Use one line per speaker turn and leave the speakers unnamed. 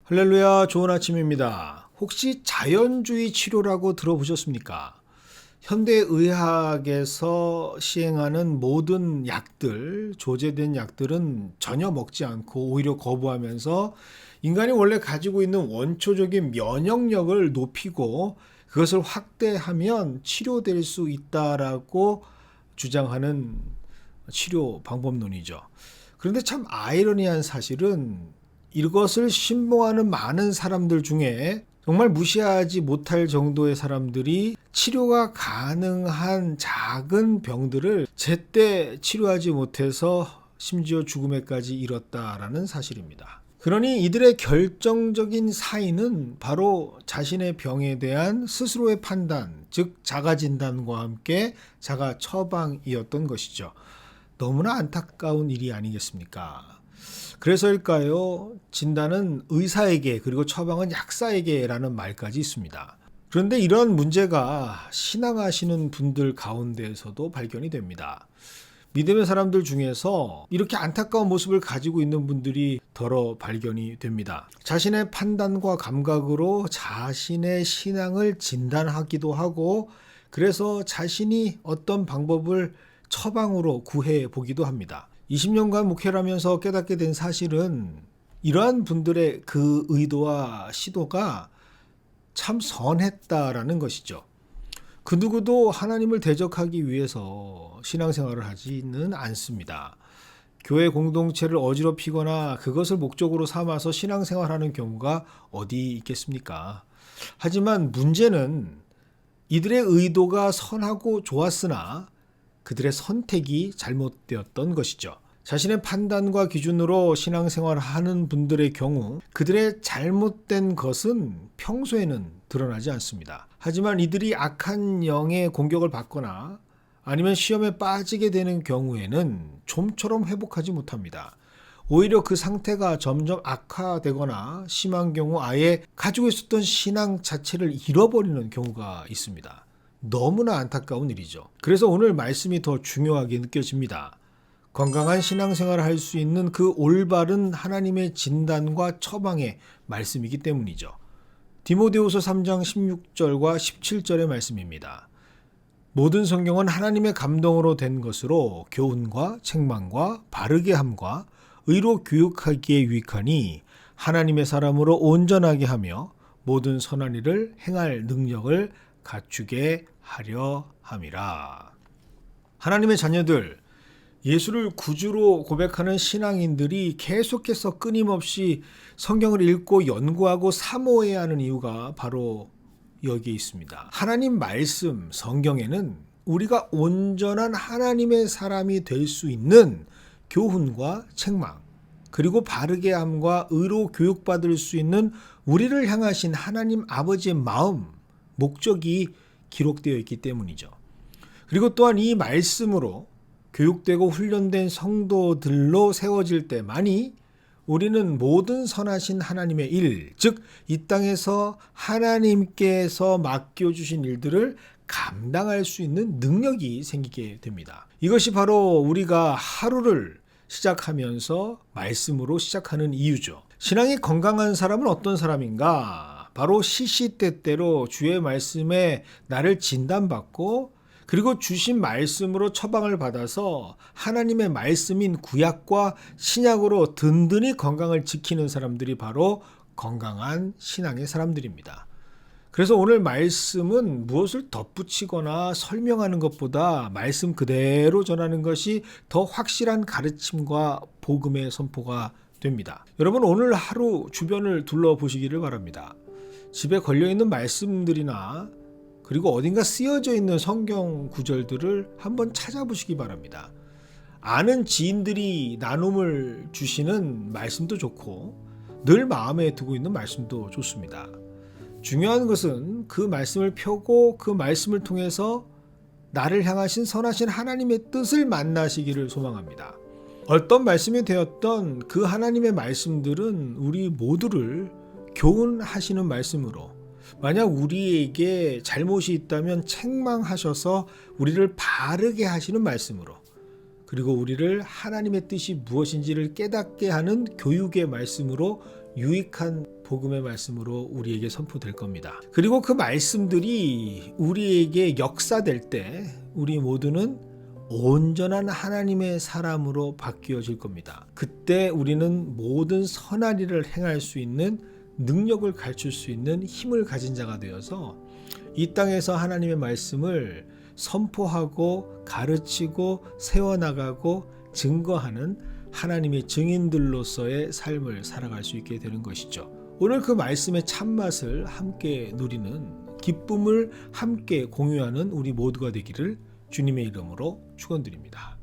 할렐루야, 좋은 아침입니다. 혹시 자연주의 치료라고 들어보셨습니까? 현대의학에서 시행하는 모든 약들, 조제된 약들은 전혀 먹지 않고 오히려 거부하면서 인간이 원래 가지고 있는 원초적인 면역력을 높이고 그것을 확대하면 치료될 수 있다라고 주장하는 치료 방법론이죠. 그런데 참 아이러니한 사실은 이것을 신봉하는 많은 사람들 중에 정말 무시하지 못할 정도의 사람들이 치료가 가능한 작은 병들을 제때 치료하지 못해서 심지어 죽음에까지 이뤘다라는 사실입니다. 그러니 이들의 결정적인 사인은 바로 자신의 병에 대한 스스로의 판단, 즉 자가진단과 함께 자가 처방이었던 것이죠. 너무나 안타까운 일이 아니겠습니까? 그래서일까요? 진단은 의사에게 그리고 처방은 약사에게라는 말까지 있습니다. 그런데 이런 문제가 신앙하시는 분들 가운데에서도 발견이 됩니다. 믿음의 사람들 중에서 이렇게 안타까운 모습을 가지고 있는 분들이 더러 발견이 됩니다. 자신의 판단과 감각으로 자신의 신앙을 진단하기도 하고 그래서 자신이 어떤 방법을 처방으로 구해 보기도 합니다. 20년간 목회를 하면서 깨닫게 된 사실은 이러한 분들의 그 의도와 시도가 참 선했다라는 것이죠. 그 누구도 하나님을 대적하기 위해서 신앙생활을 하지는 않습니다. 교회 공동체를 어지럽히거나 그것을 목적으로 삼아서 신앙생활하는 경우가 어디 있겠습니까? 하지만 문제는 이들의 의도가 선하고 좋았으나 그들의 선택이 잘못되었던 것이죠. 자신의 판단과 기준으로 신앙생활을 하는 분들의 경우 그들의 잘못된 것은 평소에는 드러나지 않습니다. 하지만 이들이 악한 영의 공격을 받거나 아니면 시험에 빠지게 되는 경우에는 좀처럼 회복하지 못합니다. 오히려 그 상태가 점점 악화되거나 심한 경우 아예 가지고 있었던 신앙 자체를 잃어버리는 경우가 있습니다. 너무나 안타까운 일이죠. 그래서 오늘 말씀이 더 중요하게 느껴집니다. 건강한 신앙생활을 할 수 있는 그 올바른 하나님의 진단과 처방의 말씀이기 때문이죠. 디모데후서 3장 16절과 17절의 말씀입니다. 모든 성경은 하나님의 감동으로 된 것으로 교훈과 책망과 바르게 함과 의로 교육하기에 유익하니 하나님의 사람으로 온전하게 하며 모든 선한 일을 행할 능력을 갖추게 하려 함이라. 하나님의 자녀들, 예수를 구주로 고백하는 신앙인들이 계속해서 끊임없이 성경을 읽고 연구하고 사모해야 하는 이유가 바로 여기에 있습니다. 하나님 말씀, 성경에는 우리가 온전한 하나님의 사람이 될 수 있는 교훈과 책망, 그리고 바르게 함과 의로 교육받을 수 있는 우리를 향하신 하나님 아버지의 마음, 목적이 기록되어 있기 때문이죠. 그리고 또한 이 말씀으로 교육되고 훈련된 성도들로 세워질 때만이 우리는 모든 선하신 하나님의 일, 즉 이 땅에서 하나님께서 맡겨주신 일들을 감당할 수 있는 능력이 생기게 됩니다. 이것이 바로 우리가 하루를 시작하면서 말씀으로 시작하는 이유죠. 신앙이 건강한 사람은 어떤 사람인가? 바로 시시때때로 주의 말씀에 나를 진단받고 그리고 주신 말씀으로 처방을 받아서 하나님의 말씀인 구약과 신약으로 든든히 건강을 지키는 사람들이 바로 건강한 신앙의 사람들입니다. 그래서 오늘 말씀은 무엇을 덧붙이거나 설명하는 것보다 말씀 그대로 전하는 것이 더 확실한 가르침과 복음의 선포가 됩니다. 여러분 오늘 하루 주변을 둘러보시기를 바랍니다. 집에 걸려있는 말씀들이나 그리고 어딘가 쓰여져 있는 성경 구절들을 한번 찾아보시기 바랍니다. 아는 지인들이 나눔을 주시는 말씀도 좋고 늘 마음에 두고 있는 말씀도 좋습니다. 중요한 것은 그 말씀을 펴고 그 말씀을 통해서 나를 향하신 선하신 하나님의 뜻을 만나시기를 소망합니다. 어떤 말씀이 되었던 그 하나님의 말씀들은 우리 모두를 교훈하시는 말씀으로 만약 우리에게 잘못이 있다면 책망하셔서 우리를 바르게 하시는 말씀으로 그리고 우리를 하나님의 뜻이 무엇인지를 깨닫게 하는 교육의 말씀으로 유익한 복음의 말씀으로 우리에게 선포될 겁니다. 그리고 그 말씀들이 우리에게 역사될 때 우리 모두는 온전한 하나님의 사람으로 바뀌어질 겁니다. 그때 우리는 모든 선한 일을 행할 수 있는 능력을 갖출 수 있는 힘을 가진 자가 되어서 이 땅에서 하나님의 말씀을 선포하고 가르치고 세워나가고 증거하는 하나님의 증인들로서의 삶을 살아갈 수 있게 되는 것이죠. 오늘 그 말씀의 참맛을 함께 누리는, 기쁨을 함께 공유하는 우리 모두가 되기를 주님의 이름으로 축원드립니다.